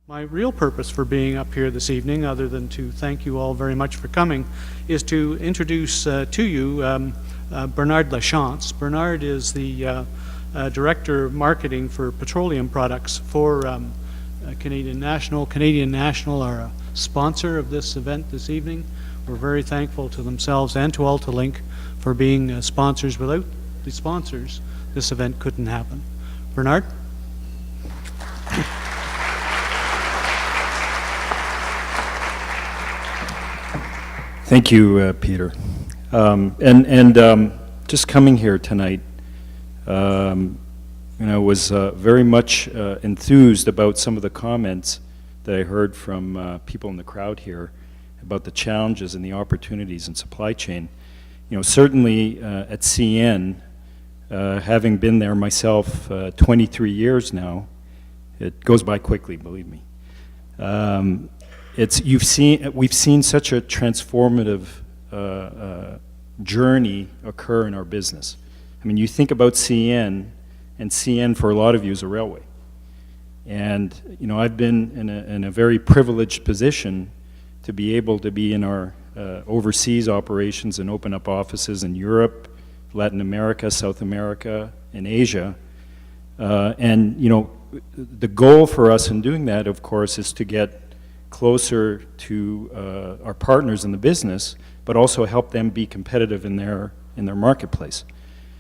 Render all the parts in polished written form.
My real purpose for being up here this evening, other than to thank you all very much for coming, is to introduce to you Bernard Lachance. Bernard is the Director of Marketing for Petroleum Products for Canadian National. Canadian National are a sponsor of this event this evening. We're very thankful to themselves and to Altalink for being sponsors. Without the sponsors, this event couldn't happen. Bernard? Thank you, Peter. Just coming here tonight, was very much enthused about some of the comments that I heard from people in the crowd here about the challenges and the opportunities in supply chain. Certainly at CN, having been there myself 23 years now, it goes by quickly, believe me. We've seen such a transformative journey occur in our business. I mean, you think about CN, and CN for a lot of you is a railway. And I've been in a very privileged position to be able to be in our overseas operations and open up offices in Europe, Latin America, South America, and Asia. The goal for us in doing that, of course, is to get closer to our partners in the business, but also help them be competitive in their marketplace.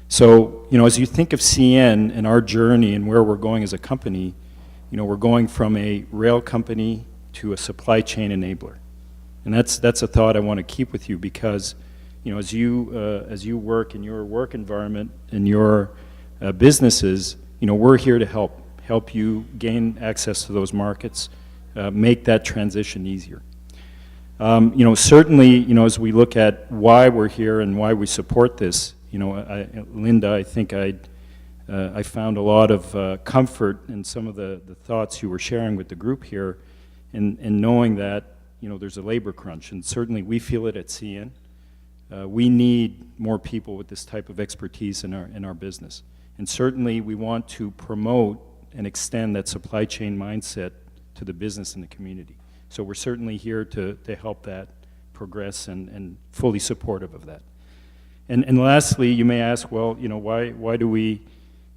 So, as you think of CN and our journey and where we're going as a company, we're going from a rail company to a supply chain enabler. And that's a thought I want to keep with you because, as you work in your work environment and your businesses, we're here to help you gain access to those markets, make that transition easier. Certainly, as we look at why we're here and why we support this, Linda, I think I found a lot of comfort in some of the thoughts you were sharing with the group here in knowing that, there's a labor crunch, and certainly we feel it at CN. We need more people with this type of expertise in our business. And certainly we want to promote and extend that supply chain mindset to the business and the community. So we're certainly here to help that progress and fully supportive of that. And lastly, you may ask, well, why do we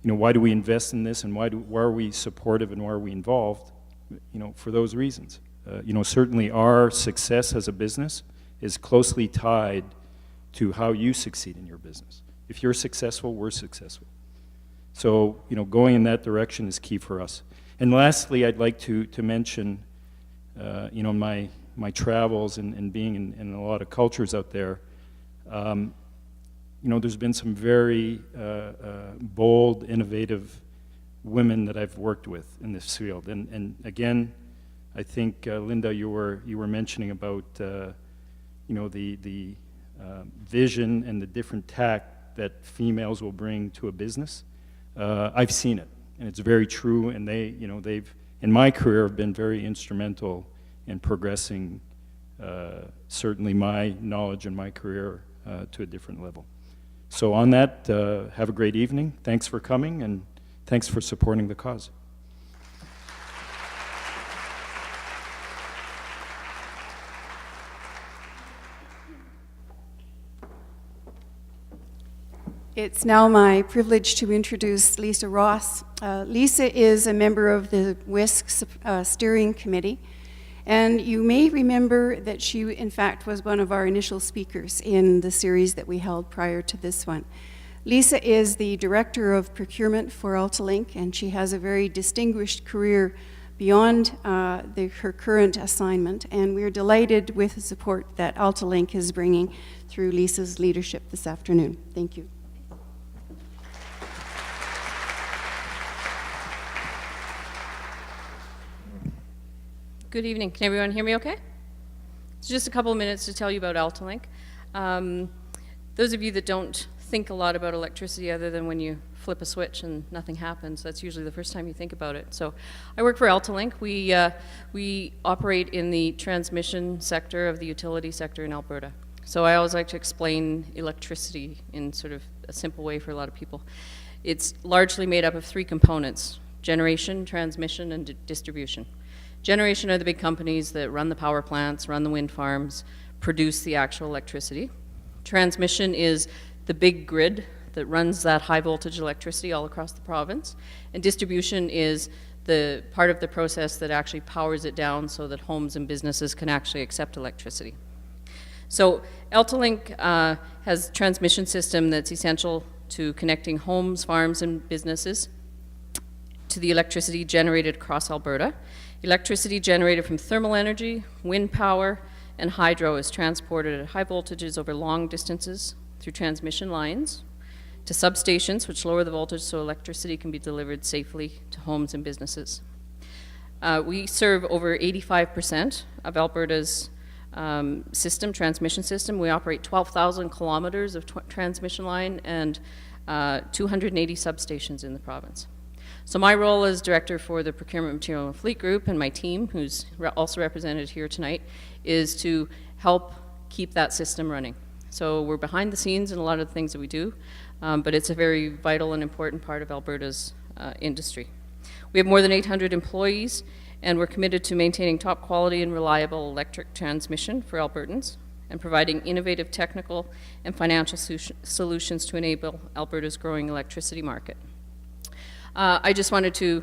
invest in this, and why are we supportive and why are we involved? For those reasons. Certainly our success as a business is closely tied to how you succeed in your business. If you're successful, we're successful. So, going in that direction is key for us. And lastly, I'd like to mention, my travels and being in a lot of cultures out there, there's been some very bold, innovative women that I've worked with in this field. And again, I think, Linda, you were mentioning about, the vision and the different tact that females will bring to a business. I've seen it, and it's very true, and they've, in my career, have been very instrumental in progressing certainly my knowledge and my career to a different level. So on that, have a great evening. Thanks for coming, and thanks for supporting the cause. It's now my privilege to introduce Lisa Ross. Lisa is a member of the WISC steering committee, and you may remember that she, in fact, was one of our initial speakers in the series that we held prior to this one. Lisa is the Director of Procurement for Altalink, and she has a very distinguished career beyond her current assignment, and we're delighted with the support that Altalink is bringing through Lisa's leadership this afternoon. Thank you. Good evening. Can everyone hear me okay? So just a couple of minutes to tell you about Altalink. Those of you that don't think a lot about electricity other than when you flip a switch and nothing happens, that's usually the first time you think about it. So I work for Altalink. We operate in the transmission sector of the utility sector in Alberta. So I always like to explain electricity in sort of a simple way for a lot of people. It's largely made up of three components: generation, transmission, and distribution. Generation are the big companies that run the power plants, run the wind farms, produce the actual electricity. Transmission is the big grid that runs that high voltage electricity all across the province. And distribution is the part of the process that actually powers it down so that homes and businesses can actually accept electricity. So Altalink has a transmission system that's essential to connecting homes, farms, and businesses to the electricity generated across Alberta. Electricity generated from thermal energy, wind power, and hydro is transported at high voltages over long distances through transmission lines to substations, which lower the voltage so electricity can be delivered safely to homes and businesses. We serve over 85% of Alberta's transmission system. We operate 12,000 kilometers of transmission line and 280 substations in the province. So my role as director for the Procurement Material and Fleet Group, and my team, who's also represented here tonight, is to help keep that system running. So we're behind the scenes in a lot of the things that we do, but it's a very vital and important part of Alberta's industry. We have more than 800 employees, and we're committed to maintaining top quality and reliable electric transmission for Albertans and providing innovative technical and financial solutions to enable Alberta's growing electricity market. I just wanted to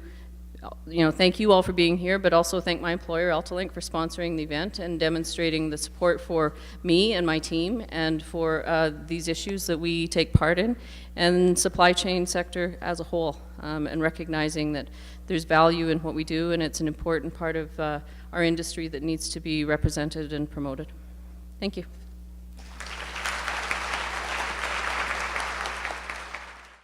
thank you all for being here, but also thank my employer, Altalink, for sponsoring the event and demonstrating the support for me and my team and for these issues that we take part in, and supply chain sector as a whole, and recognizing that there's value in what we do, and it's an important part of our industry that needs to be represented and promoted. Thank you.